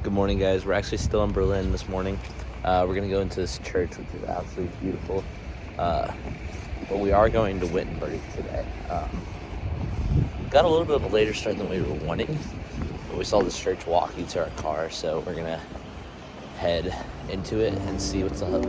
Good morning, guys. We're actually still in Berlin this morning. We're going to go into this church, which is absolutely beautiful. But we are going to Wittenberg today. Got a little bit of a later start than we were wanting. But we saw this church walking to our car, so we're going to head into it and see what's up.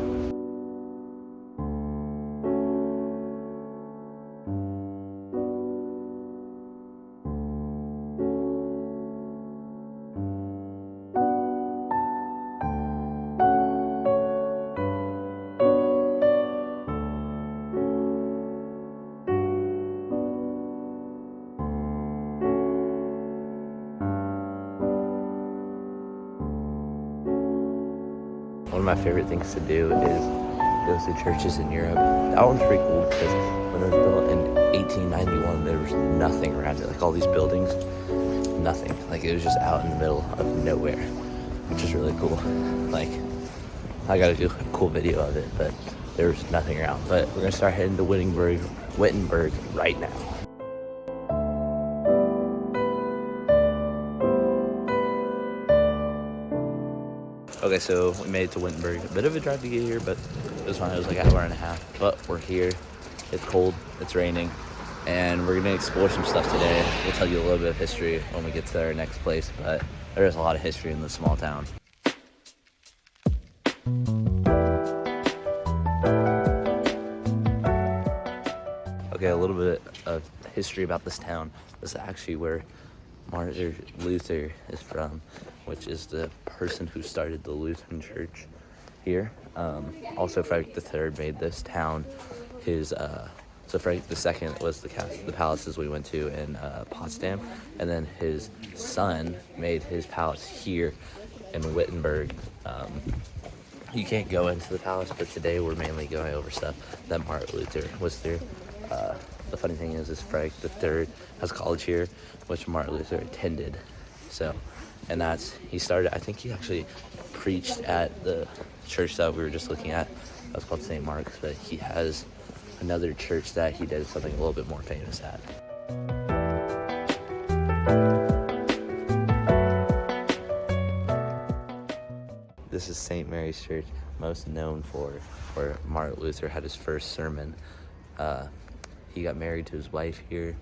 One of my favorite things to do is go to churches in Europe. That one's pretty cool because when it was built in 1891, there was nothing around it. Like all these buildings, nothing. Like it was just out in the middle of nowhere, which is really cool. Like I gotta do a cool video of it, but there was nothing around. But we're gonna start heading to Wittenberg right now. Okay, so we made it to Wittenberg. A bit of a drive to get here, but it was fine. It was like an hour and a half. But we're here. It's cold. It's raining. And we're going to explore some stuff today. We'll tell you a little bit of history when we get to our next place. But there is a lot of history in this small town. Okay, a little bit of history about this town. This is actually where Martin Luther is from, which is the person who started the Lutheran church here. Also, Frederick III made this town his. So Frederick II was the palaces we went to in Potsdam, and then his son made his palace here in Wittenberg. You can't go into the palace, but today we're mainly going over stuff that Martin Luther was through. The funny thing is Frederick III has college here, which Martin Luther attended. So, and he started, I think he actually preached at the church that we were just looking at. That was called St. Mark's, but he has another church that he did something a little bit more famous at. This is St. Mary's Church, most known for where Martin Luther had his first sermon. He got married to his wife here.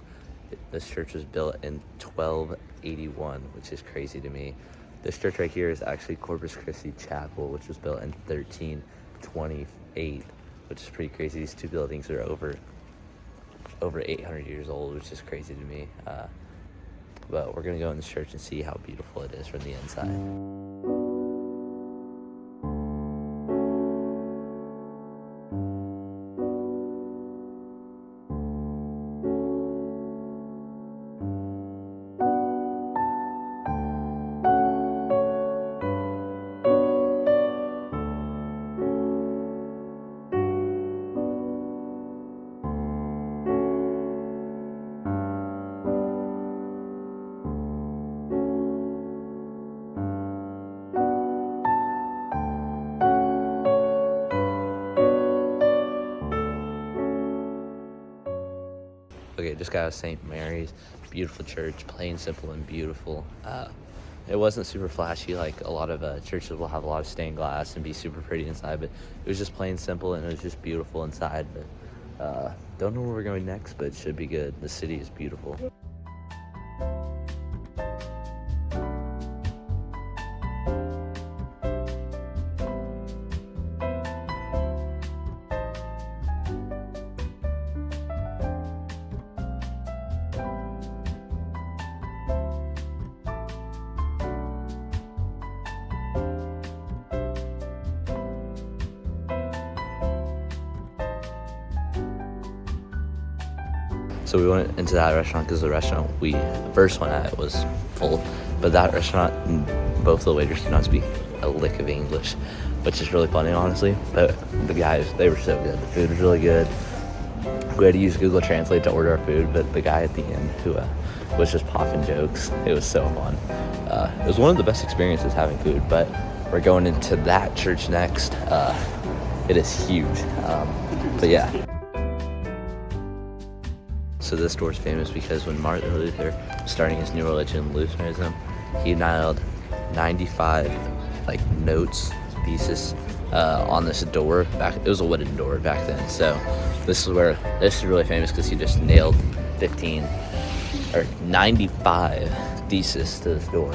This church was built in 1281, which is crazy to me. This church right here is actually Corpus Christi Chapel, which was built in 1328, which is pretty crazy. These two buildings are over 800 years old, which is crazy to me. But we're gonna go in this church and see how beautiful it is from the inside. Okay, just got out of St. Mary's. Beautiful church, plain, simple, and beautiful. It wasn't super flashy like a lot of churches will have a lot of stained glass and be super pretty inside, but it was just plain simple and it was just beautiful inside. But don't know where we're going next, but it should be good. The city is beautiful. So we went into that restaurant because the restaurant we first went at was full. But that restaurant, both the waiters did not speak a lick of English, which is really funny, honestly. But the guys, they were so good. The food was really good. We had to use Google Translate to order our food, but the guy at the end who was just popping jokes, it was so fun. It was one of the best experiences having food, but we're going into that church next. It is huge. But yeah. So this store is famous because when Martin Luther was starting his new religion, Lutheranism, he nailed 95 like notes, thesis on this door back. It was a wooden door back then, so this is really famous because he just nailed 15 or 95 thesis to this door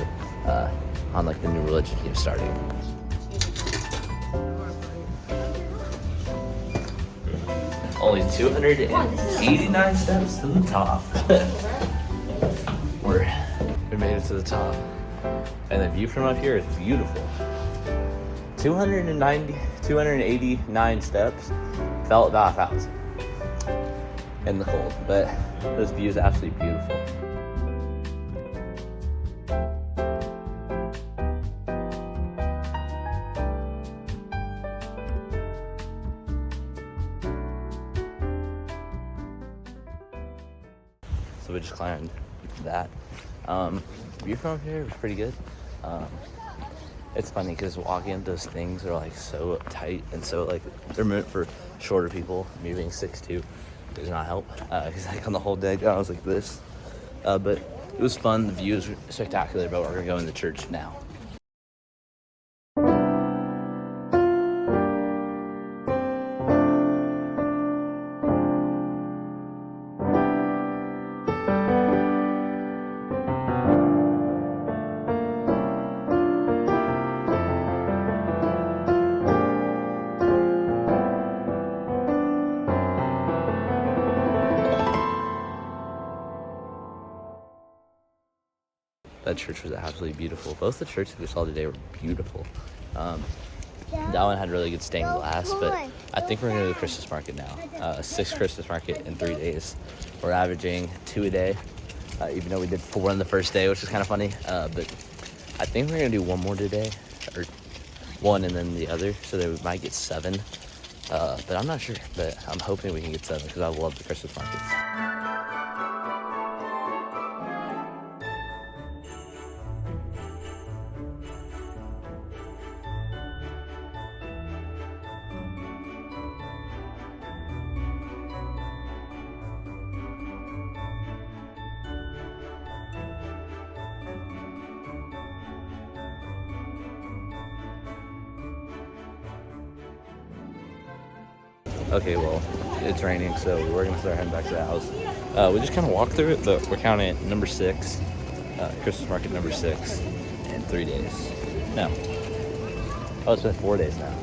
on like the new religion he was starting. Only 289 steps to the top. We made it to the top. And the view from up here is beautiful. 289 steps. Felt about 1,000 in the cold, but this view is absolutely beautiful. So we just climbed that. View from up here was pretty good. It's funny because walking up those things are like so tight and so like they're meant for shorter people. Me being 6'2" does not help because like on the whole day down I was like this. But it was fun. The view is spectacular. But we're gonna go in the church now. That church was absolutely beautiful. Both the churches we saw today were beautiful. That one had really good stained glass, but I think we're gonna go to the Christmas market now. 6 Christmas market in 3 days. We're averaging 2 a day, even though we did 4 on the first day, which is kind of funny. But I think we're gonna do 1 more today, or 1 and then the other, so that we might get 7. But I'm not sure, but I'm hoping we can get 7 because I love the Christmas markets. Okay, well, it's raining, so we're gonna start heading back to the house. We just kind of walked through it, but we're counting number 6, Christmas market number 6, in 3 days. No. Oh, it's been 4 days now.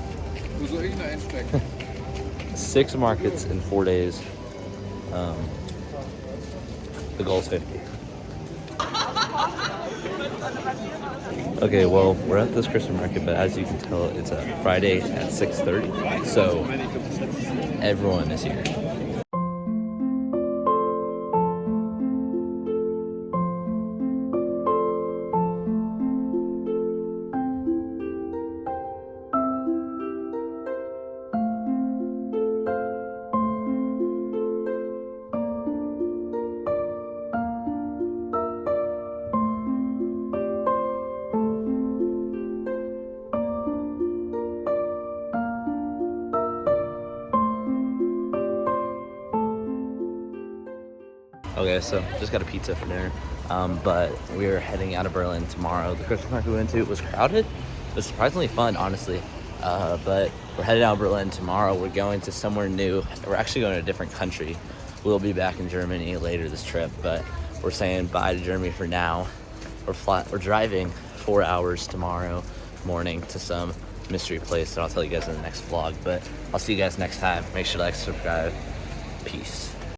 6 markets in 4 days. The goal is 50. Okay, well, we're at this Christmas market, but as you can tell, it's a Friday at 6:30, so everyone is here. Okay, so just got a pizza for dinner, but we're heading out of Berlin tomorrow. The Christmas market we went to was crowded. It was surprisingly fun, honestly, but we're headed out of Berlin tomorrow. We're going to somewhere new. We're actually going to a different country. We'll be back in Germany later this trip, but we're saying bye to Germany for now. We're driving 4 hours tomorrow morning to some mystery place that I'll tell you guys in the next vlog, but I'll see you guys next time. Make sure to like, subscribe. Peace.